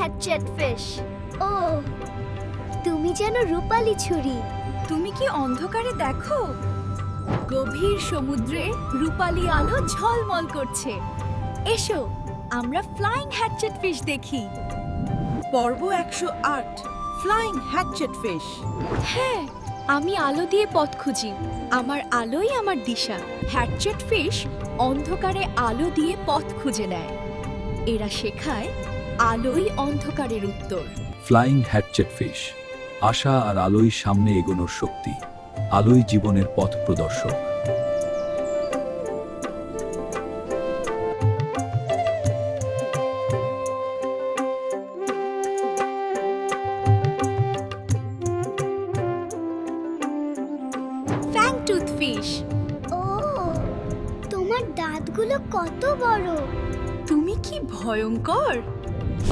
হ্যাটচেট fish. ও, তুমি যেন রূপালি ছুরি। তুমি কি অন্ধকারে দেখো? গভীর সমুদ্রে রূপালি আলো ঝলমল করছে। এসো আমরা ফ্লাইং হ্যাটচেট ফিশ দেখি। পর্ব 108 ফ্লাইং হ্যাটচেট ফিশ। হ্যাঁ, আমি আলো দিয়ে পথ খুঁজি। আমার আলোই আমার দিশা। হ্যাটচেট ফিশ অন্ধকারে আলো দিয়ে পথ খুঁজে নেয়। এরা শেখায় আলোই অন্ধকারের উত্তর। ফ্লাইং হ্যাটচেট ফিশ, আশা আর আলোই সামনে এগোনোর শক্তি। আলোই জীবনের পথ প্রদর্শক। ফ্যাংটুথ ফিশ। ও, তোমার দাঁতগুলো কত বড়। তুমি কি ভয়ঙ্কর!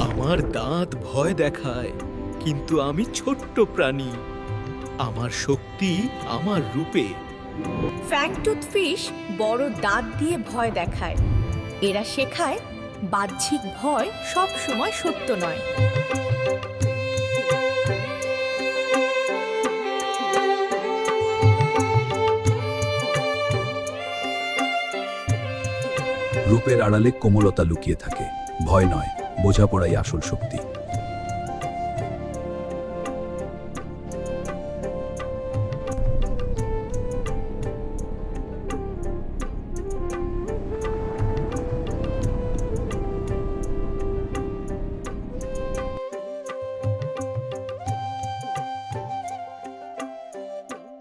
আমার দাঁত ভয় দেখায়, কিন্তু আমি ছোট্ট প্রাণী। আমার শক্তি আমার রূপে। ফ্যাংটুথ ফিশ বড় দাঁত দিয়ে ভয় দেখায়। এরা শেখায় বাহ্যিক ভয় সব সময় সত্য নয়। রূপের আড়ালে কোমলতা লুকিয়ে থাকে। ভয় নয়, বোঝাপড়াই আসল শক্তি।